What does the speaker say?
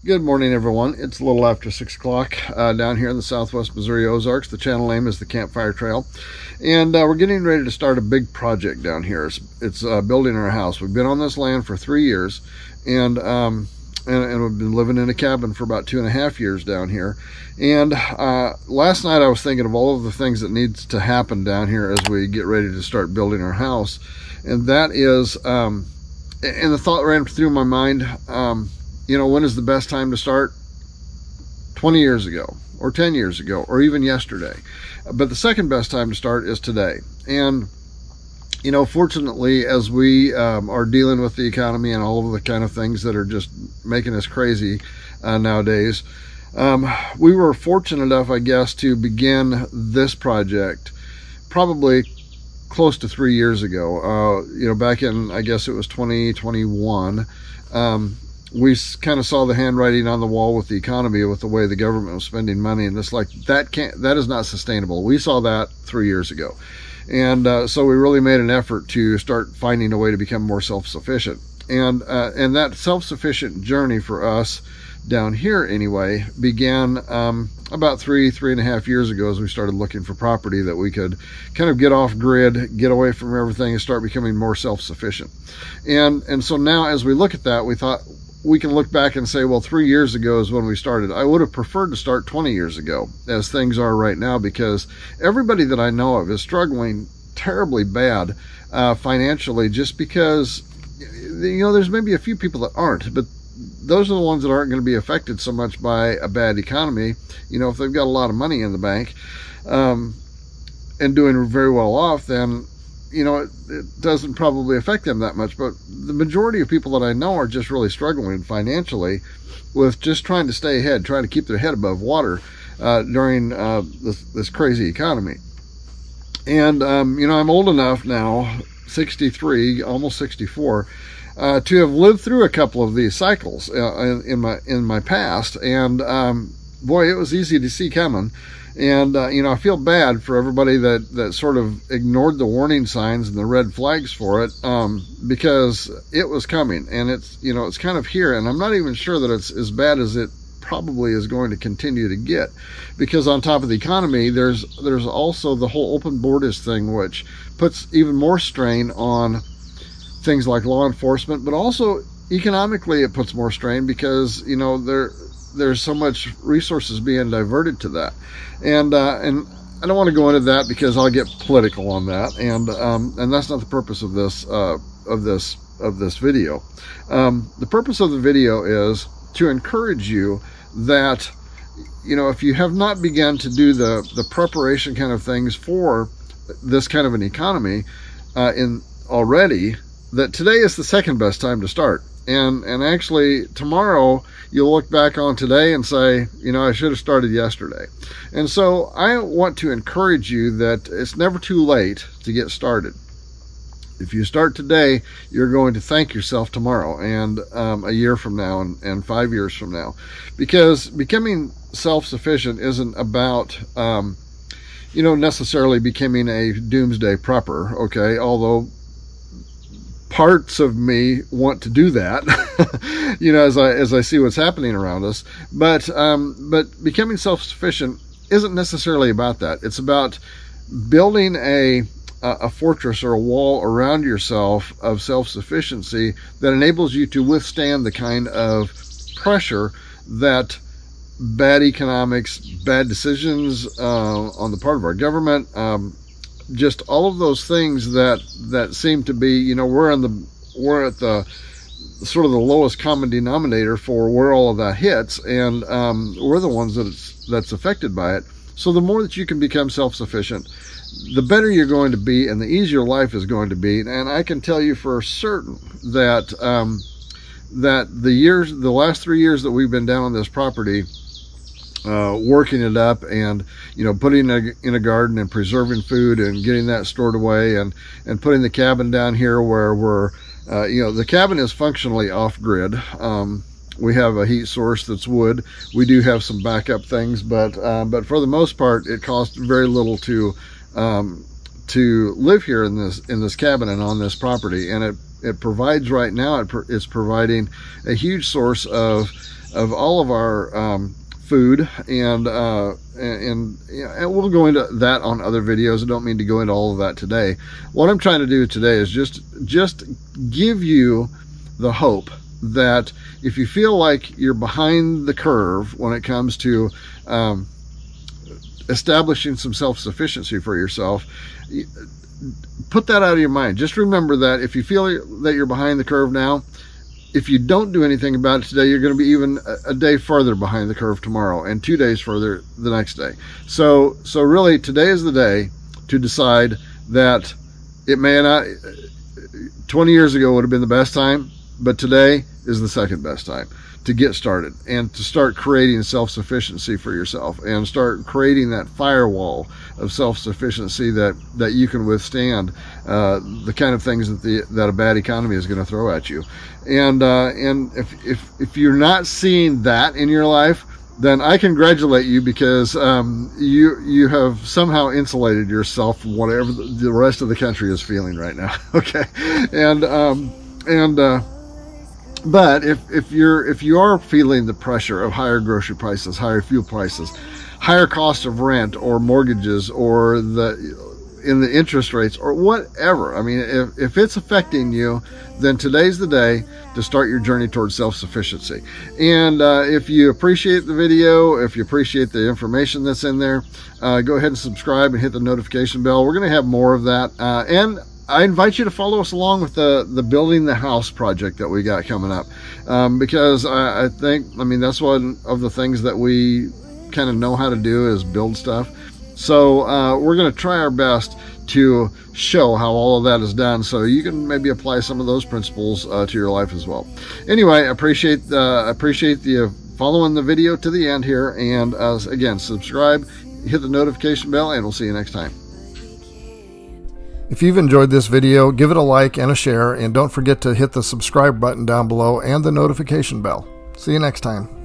Good morning, everyone. It's a little after 6 o'clock down here in the southwest Missouri Ozarks. The channel name is the Campfire Trail. And we're getting ready to start a big project down here. It's building our house. We've been on this land for 3 years, and we've been living in a cabin for about 2.5 years down here. And last night I was thinking of all of the things that needs to happen down here as we get ready to start building our house. And that is, and the thought ran through my mind, when is the best time to start? 20 years ago, or 10 years ago, or even yesterday. But the second best time to start is today. And, fortunately, as we are dealing with the economy and all of the kind of things that are just making us crazy nowadays, we were fortunate enough, I guess, to begin this project probably close to 3 years ago. Back in, I guess it was 2021. We kind of saw the handwriting on the wall with the economy, with the way the government was spending money, and it's like that is not sustainable. We saw that 3 years ago, and so we really made an effort to start finding a way to become more self-sufficient. And that self-sufficient journey for us down here, anyway, began about 3.5 years ago, as we started looking for property that we could kind of get off grid, get away from everything, and start becoming more self-sufficient. And so now, as we look at that, we thought, we can look back and say, well, 3 years ago is when we started. I would have preferred to start 20 years ago, as things are right now, because everybody that I know of is struggling terribly bad financially, just because, there's maybe a few people that aren't, but those are the ones that aren't going to be affected so much by a bad economy. If they've got a lot of money in the bank and doing very well off, then it doesn't probably affect them that much. But the majority of people that I know are just really struggling financially with just trying to stay ahead, trying to keep their head above water during this crazy economy. And, I'm old enough now, 63, almost 64, to have lived through a couple of these cycles in my past. And boy, it was easy to see coming. And, I feel bad for everybody that sort of ignored the warning signs and the red flags for it, because it was coming, and it's kind of here. And I'm not even sure that it's as bad as it probably is going to continue to get, because on top of the economy, there's also the whole open borders thing, which puts even more strain on things like law enforcement, but also economically it puts more strain, because, there's so much resources being diverted to that. And I don't want to go into that because I'll get political on that. And that's not the purpose of this video. The purpose of the video is to encourage you that, if you have not begun to do the preparation kind of things for this kind of an economy already, that today is the second best time to start. And actually, tomorrow, you'll look back on today and say, I should have started yesterday. And so I want to encourage you that it's never too late to get started. If you start today, you're going to thank yourself tomorrow, and a year from now, and 5 years from now. Because becoming self-sufficient isn't about, necessarily becoming a doomsday prepper, okay? Although parts of me want to do that, as I see what's happening around us. But becoming self-sufficient isn't necessarily about that. It's about building a fortress or a wall around yourself of self-sufficiency that enables you to withstand the kind of pressure that bad economics, bad decisions on the part of our government, just all of those things that seem to be, we're at the sort of the lowest common denominator for where all of that hits, and we're the ones that's affected by it. So the more that you can become self-sufficient, the better you're going to be, and the easier life is going to be. And I can tell you for certain that the last 3 years that we've been down on this property, working it up, and putting it in a garden, and preserving food, and getting that stored away, and putting the cabin down here where we're the cabin is functionally off grid. We have a heat source that's wood. We do have some backup things, but for the most part, it costs very little to live here in this cabin and on this property. And it provides, right now, it's providing a huge source of all of our food, and we'll go into that on other videos. I don't mean to go into all of that today. What I'm trying to do today is just give you the hope that if you feel like you're behind the curve when it comes to establishing some self-sufficiency for yourself, put that out of your mind. Just remember that if you feel that you're behind the curve now, if you don't do anything about it today, you're going to be even a day further behind the curve tomorrow, and 2 days further the next day. So really, today is the day to decide that it may not, 20 years ago would have been the best time, but today is the second best time to get started and to start creating self-sufficiency for yourself, and start creating that firewall of self-sufficiency that you can withstand the kind of things that a bad economy is going to throw at you. And if you're not seeing that in your life, then I congratulate you, because you have somehow insulated yourself from whatever the rest of the country is feeling right now. Okay, but if you are feeling the pressure of higher grocery prices, higher fuel prices, higher cost of rent or mortgages, or in the interest rates, or whatever, I mean, if it's affecting you, then today's the day to start your journey towards self-sufficiency. And if you appreciate the video, if you appreciate the information that's in there, go ahead and subscribe and hit the notification bell. We're going to have more of that, and I invite you to follow us along with the building the house project that we got coming up, because I think, I mean, that's one of the things that we kind of know how to do, is build stuff. So we're going to try our best to show how all of that is done, so you can maybe apply some of those principles to your life as well. Anyway, I appreciate you following the video to the end here, and again, subscribe, hit the notification bell, and we'll see you next time. If you've enjoyed this video, give it a like and a share, and don't forget to hit the subscribe button down below and the notification bell. See you next time.